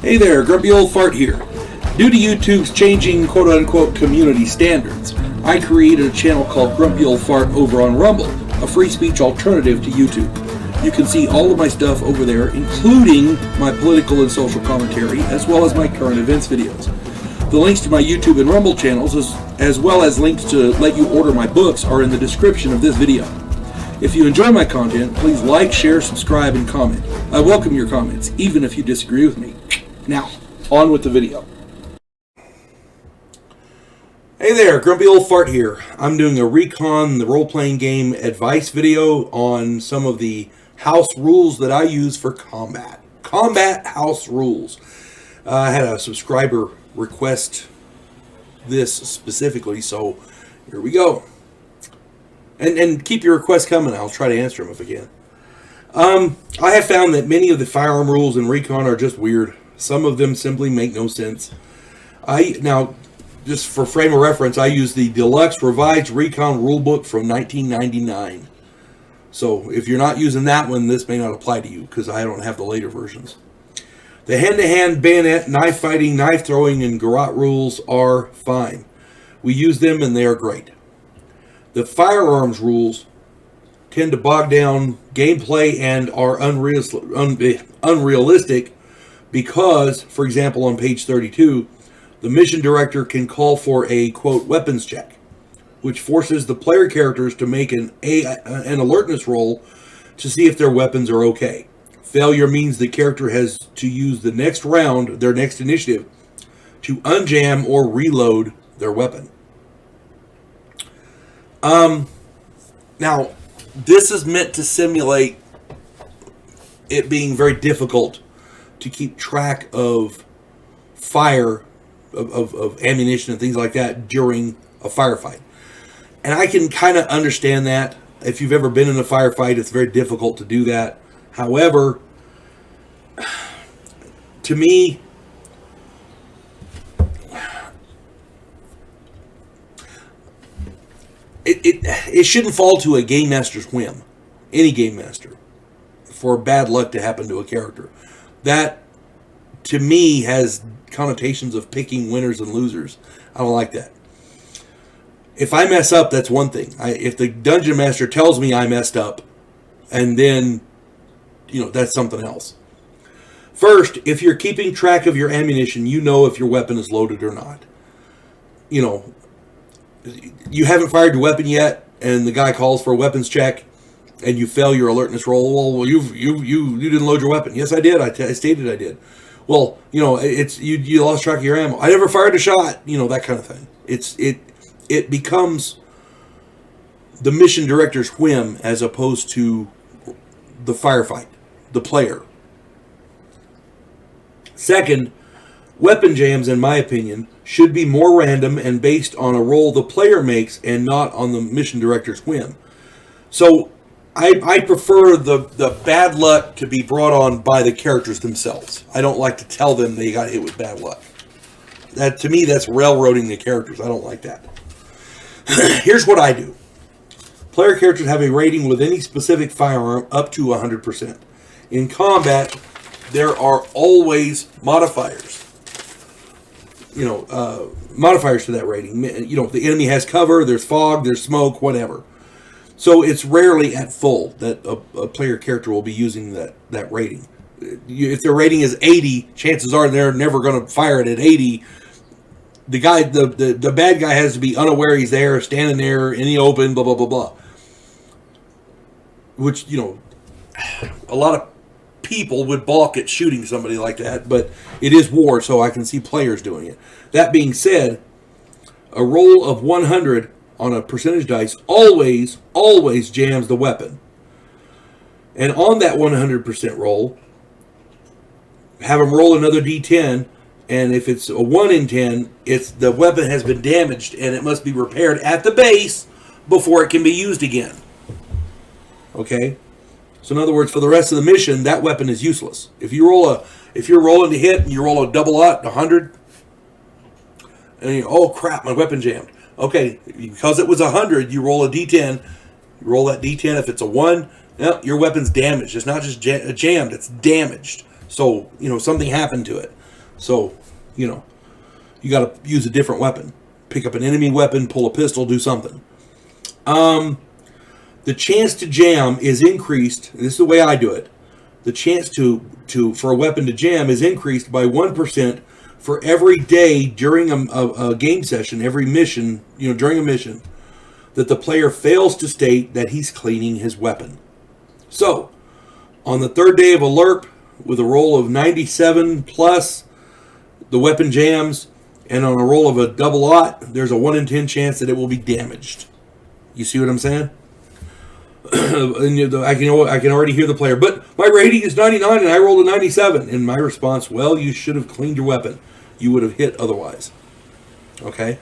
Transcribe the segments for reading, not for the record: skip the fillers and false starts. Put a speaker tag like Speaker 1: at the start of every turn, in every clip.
Speaker 1: Hey there, Grumpy Old Fart here. Due to YouTube's changing quote-unquote community standards, I created a channel called Grumpy Old Fart over on Rumble, a free speech alternative to YouTube. You can see all of my stuff over there, including my political and social commentary, as well as my current events videos. The links to my YouTube and Rumble channels, as well as links to let you order my books, are in the description of this video. If you enjoy my content, please like, share, subscribe, and comment. I welcome your comments, even if you disagree with me. Now, on with the video. Hey there, Grumpy Old Fart here. I'm doing a Recon, the role-playing game advice video on some of the house rules that I use for combat. Combat house rules. I had a subscriber request this specifically, so here we go. And keep your requests coming. I'll try to answer them if I can. I have found that many of the firearm rules in Recon are just weird. Some of them simply make no sense. Now, just for frame of reference, I use the Deluxe Revised Recon Rulebook from 1999. So if you're not using that one, this may not apply to you, because I don't have the later versions. The hand-to-hand, bayonet, knife fighting, knife throwing, and garrote rules are fine. We use them and they are great. The firearms rules tend to bog down gameplay and are unrealistic because, for example, on page 32, the mission director can call for a, quote, weapons check, which forces the player characters to make an alertness roll to see if their weapons are okay. Failure means the character has to use the next round, their next initiative, to unjam or reload their weapon. Now, this is meant to simulate it being very difficult to keep track of fire, of ammunition and things like that during a firefight. And I can kind of understand that. If you've ever been in a firefight, it's very difficult to do that. However, to me, it shouldn't fall to a game master's whim, any game master, for bad luck to happen to a character. That, to me, has connotations of picking winners and losers. I don't like that. If I mess up, that's one thing. If the dungeon master tells me I messed up, and then, that's something else. First, if you're keeping track of your ammunition, you know if your weapon is loaded or not. You haven't fired your weapon yet, and the guy calls for a weapons check, and you fail your alertness roll. Well, you didn't load your weapon. Yes, I did. I stated I did. Well, it's you lost track of your ammo. I never fired a shot. That kind of thing. It becomes the mission director's whim as opposed to the firefight, the player. Second, weapon jams, in my opinion, should be more random and based on a roll the player makes and not on the mission director's whim. So I prefer the bad luck to be brought on by the characters themselves. I don't like to tell them they got hit with bad luck. That, to me, that's railroading the characters. I don't like that. Here's what I do. Player characters have a rating with any specific firearm up to 100%. In combat, there are always modifiers. Modifiers to that rating. The enemy has cover, there's fog, there's smoke, whatever. So it's rarely at full that a player character will be using that rating. If their rating is 80, chances are they're never going to fire it at 80. The guy, the bad guy has to be unaware he's there, standing there in the open, blah, blah, blah, blah. Which, a lot of people would balk at shooting somebody like that, but it is war, so I can see players doing it. That being said, a roll of 100 on a percentage dice always jams the weapon. And on that 100% roll, have them roll another d10, and if it's a 1 in 10, it's the weapon has been damaged and it must be repaired at the base before it can be used again. Okay? So in other words, for the rest of the mission, that weapon is useless. If you're rolling to hit and you roll a double 100, and oh crap, my weapon jammed. Okay, because it was 100, you roll a d10. You roll that d10. If it's a 1, your weapon's damaged. It's not just jammed, it's damaged. So, something happened to it. So, you know, you got to use a different weapon. Pick up an enemy weapon, pull a pistol, do something. The chance to jam is increased. This is the way I do it. The chance for a weapon to jam is increased by 1% for every day during a game session, every mission, during a mission, that the player fails to state that he's cleaning his weapon. So, on the third day of a LERP, with a roll of 97 plus, the weapon jams, and on a roll of a double aught, there's a 1 in 10 chance that it will be damaged. You see what I'm saying? And I can already hear the player, but my rating is 99 and I rolled a 97. And my response, well, you should have cleaned your weapon. You would have hit otherwise. Okay?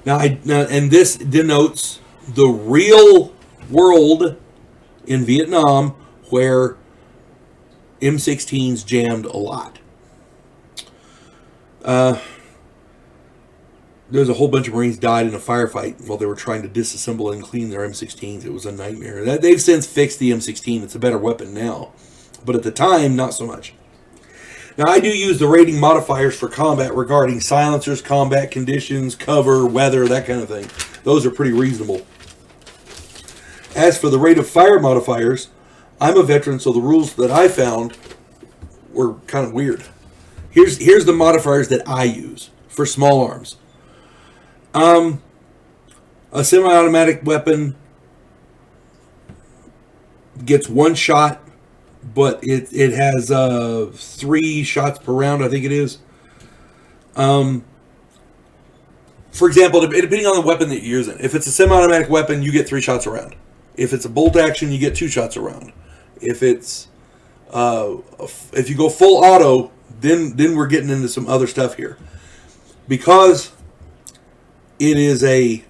Speaker 1: Now, and this denotes the real world in Vietnam where M16s jammed a lot. There's a whole bunch of Marines died in a firefight while they were trying to disassemble and clean their M16s. It was a nightmare. They've since fixed the M16. It's a better weapon now. But at the time, not so much. Now, I do use the rating modifiers for combat regarding silencers, combat conditions, cover, weather, that kind of thing. Those are pretty reasonable. As for the rate of fire modifiers, I'm a veteran, so the rules that I found were kind of weird. Here's the modifiers that I use for small arms. A semi-automatic weapon gets 1 shot, but it has 3 shots per round, I think it is. For example, depending on the weapon that you're using, if it's a semi-automatic weapon, you get 3 shots a round. If it's a bolt action, you get 2 shots a round. If it's if you go full auto, then we're getting into some other stuff here, because it is a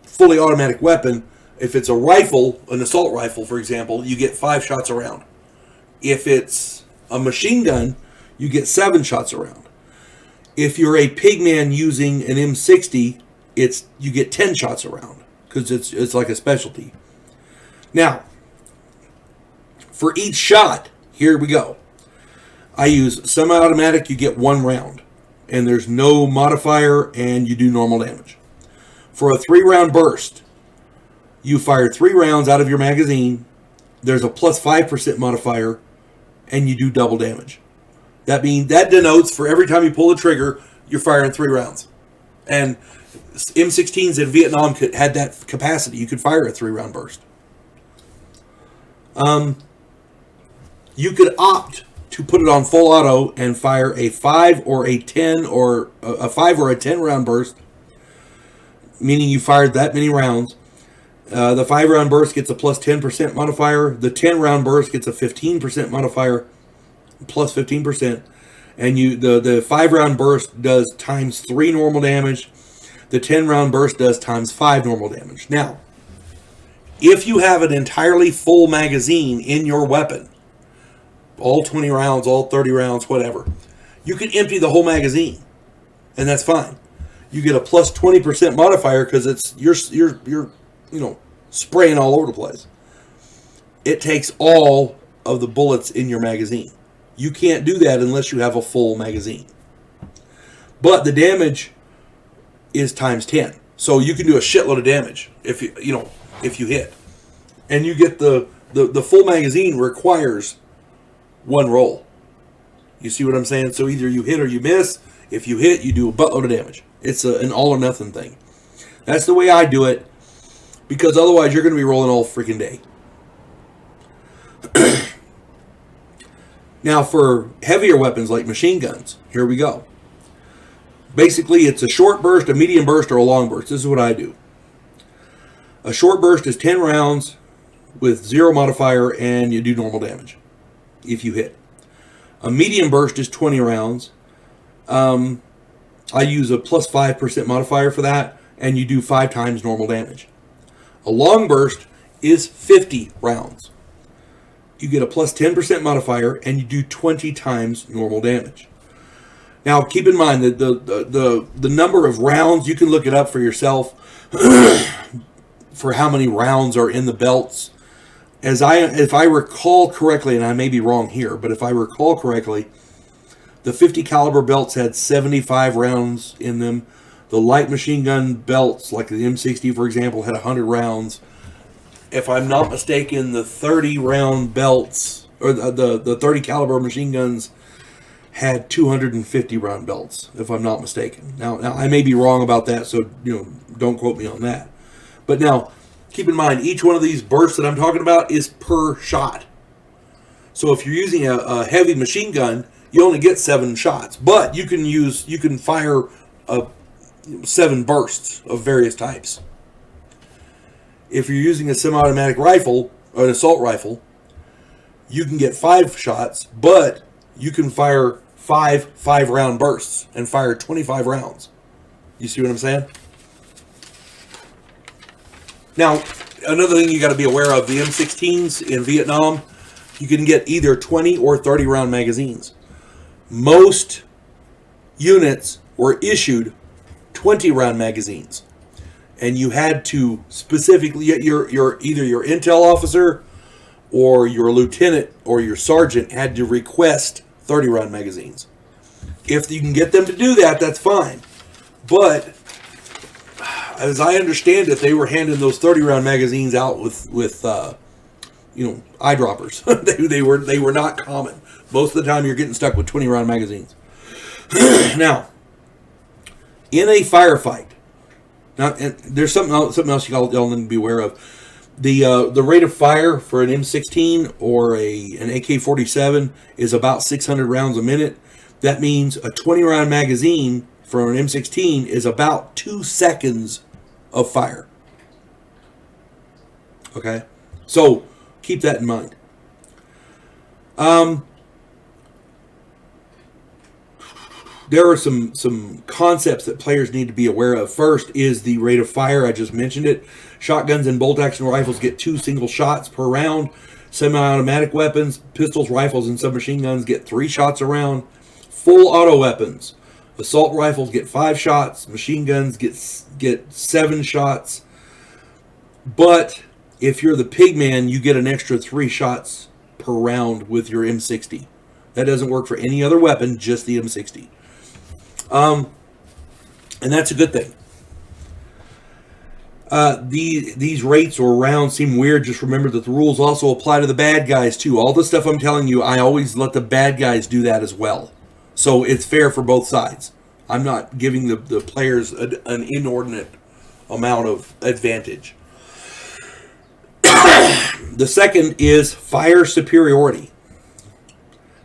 Speaker 1: fully automatic weapon. If it's a rifle, an assault rifle, for example, you get 5 shots a round. If it's a machine gun, you get 7 shots a round. If you're a pigman using an M60, you get 10 shots a round, because it's like a specialty. Now, for each shot, here we go. I use semi-automatic, you get 1 round. And there's no modifier, and you do normal damage. For a 3-round burst, you fire 3 rounds out of your magazine. There's a plus 5% modifier, and you do double damage. That denotes for every time you pull the trigger, you're firing 3 rounds. And M16s in Vietnam had that capacity. You could fire a 3-round burst. You could opt to put it on full auto and fire a 5 or a 10 or a 5 or a 10 round burst, meaning you fired that many rounds. The 5 round burst gets a plus 10% modifier. The 10 round burst gets a 15% modifier, plus 15%. And the 5 round burst does times 3 normal damage. The 10 round burst does times 5 normal damage. Now, if you have an entirely full magazine in your weapon, all 20 rounds, all 30 rounds, whatever, you can empty the whole magazine, and that's fine. You get a plus 20% modifier because you're spraying all over the place. It takes all of the bullets in your magazine. You can't do that unless you have a full magazine. But the damage is times 10, so you can do a shitload of damage if you hit, and you get the full magazine requires 1 roll. You see what I'm saying? So either you hit or you miss. If you hit, you do a buttload of damage. It's an all or nothing thing. That's the way I do it, because otherwise you're going to be rolling all freaking day. Now, for heavier weapons like machine guns, here we go. Basically, it's a short burst, a medium burst, or a long burst. This is what I do. A short burst is 10 rounds with 0 modifier, and you do normal damage if you hit. A medium burst is 20 rounds. I use a plus 5% modifier for that, and you do 5 times normal damage. A long burst is 50 rounds. You get a plus 10% modifier, and you do 20 times normal damage. Now, keep in mind that the number of rounds, you can look it up for yourself for how many rounds are in the belts. If I recall correctly, and I may be wrong here, but if I recall correctly, The 50 caliber belts had 75 rounds in them. The light machine gun belts, like the M60 for example, had 100 rounds. If I'm not mistaken, the 30 round belts, or the 30 caliber machine guns, had 250 round belts, if I'm not mistaken. Now I may be wrong about that, so don't quote me on that. But now, keep in mind, each one of these bursts that I'm talking about is per shot. So if you're using a heavy machine gun, you only get 7 shots, but you can fire 7 bursts of various types. If you're using a semi-automatic rifle or an assault rifle, you can get 5 shots, but you can fire 5 round bursts and fire 25 rounds. You see what I'm saying? Now, another thing you got to be aware of, the M16s in Vietnam, you can get either 20 or 30 round magazines. Most units were issued 20 round magazines, and you had to specifically, either your intel officer or your lieutenant or your sergeant had to request 30 round magazines. If you can get them to do that, that's fine. But as I understand it, they were handing those 30 round magazines out with eyedroppers. they were not common. Most of the time, you're getting stuck with 20 round magazines. Now, in a firefight, there's something else y'all need to be aware of. The rate of fire for an M16 or an AK-47 is about 600 rounds a minute. That means a 20 round magazine for an M16 is about 2 seconds of fire. Okay, so keep that in mind. There are some concepts that players need to be aware of. First is the rate of fire. I just mentioned it. Shotguns and bolt-action rifles get 2 single shots per round. Semi-automatic weapons, pistols, rifles, and submachine guns get 3 shots a round. Full auto weapons, assault rifles get 5 shots. Machine guns get 7 shots. But if you're the pigman, you get an extra 3 shots per round with your M60. That doesn't work for any other weapon, just the M60. And that's a good thing. These rates or rounds seem weird. Just remember that the rules also apply to the bad guys too. All the stuff I'm telling you, I always let the bad guys do that as well. So it's fair for both sides. I'm not giving the players an inordinate amount of advantage. The second is fire superiority.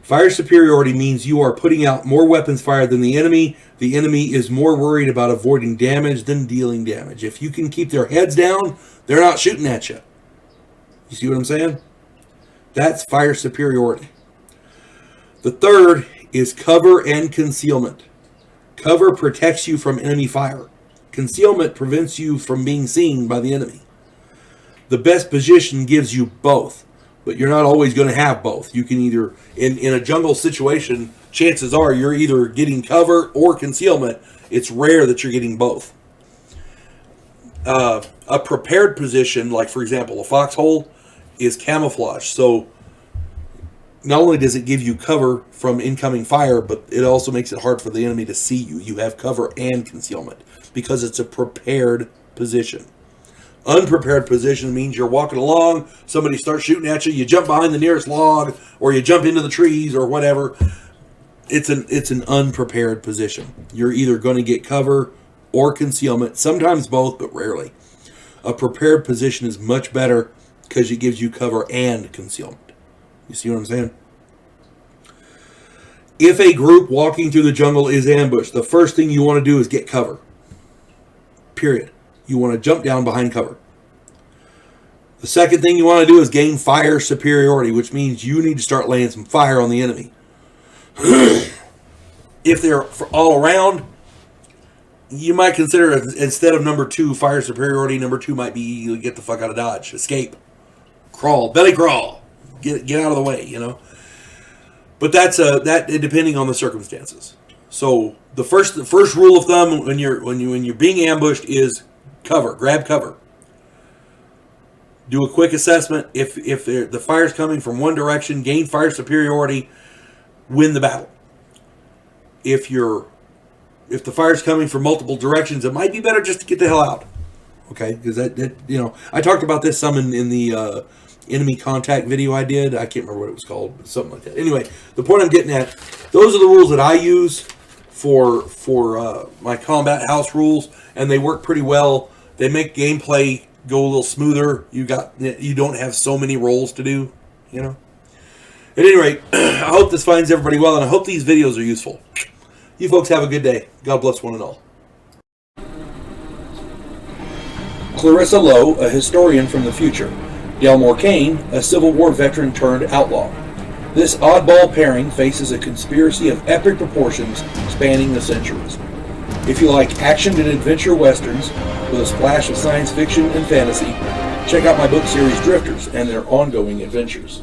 Speaker 1: Fire superiority means you are putting out more weapons fired than the enemy. The enemy is more worried about avoiding damage than dealing damage. If you can keep their heads down, they're not shooting at you. You see what I'm saying? That's fire superiority. The third is cover and concealment. Cover protects you from enemy fire. Concealment prevents you from being seen by the enemy. The best position gives you both, but you're not always going to have both. You can either, in a jungle situation, chances are you're either getting cover or concealment. It's rare that you're getting both. A prepared position, like for example, a foxhole, is camouflage. So not only does it give you cover from incoming fire, but it also makes it hard for the enemy to see you. You have cover and concealment because it's a prepared position. Unprepared position means you're walking along, somebody starts shooting at you, you jump behind the nearest log, or you jump into the trees, or whatever. It's an unprepared position. You're either going to get cover or concealment, sometimes both, but rarely. A prepared position is much better because it gives you cover and concealment. You see what I'm saying? If a group walking through the jungle is ambushed, the first thing you want to do is get cover. Period. You want to jump down behind cover. The second thing you want to do is gain fire superiority, which means you need to start laying some fire on the enemy. If they're all around, you might consider, instead of number 2, fire superiority, number 2 might be get the fuck out of Dodge. Escape. Crawl. Belly crawl. Get out of the way, you know. But that's depending on the circumstances. So the first rule of thumb when you're being ambushed is cover. Grab cover. Do a quick assessment. If the fire's coming from one direction, gain fire superiority, win the battle. if the fire's coming from multiple directions, it might be better just to get the hell out. Okay, because that I talked about this some in the enemy contact video I did. I can't remember what it was called, something like that. Anyway, the point I'm getting at, those are the rules that I use for my combat house rules, and they work pretty well. They make gameplay go a little smoother. You don't have so many roles to do, At any rate, I hope this finds everybody well, and I hope these videos are useful. You folks have a good day. God bless one and all. Clarissa Lowe, a historian from the future. Delmore Kane, a Civil War veteran turned outlaw. This oddball pairing faces a conspiracy of epic proportions spanning the centuries. If you like action and adventure westerns with a splash of science fiction and fantasy, check out my book series Drifters and their ongoing adventures.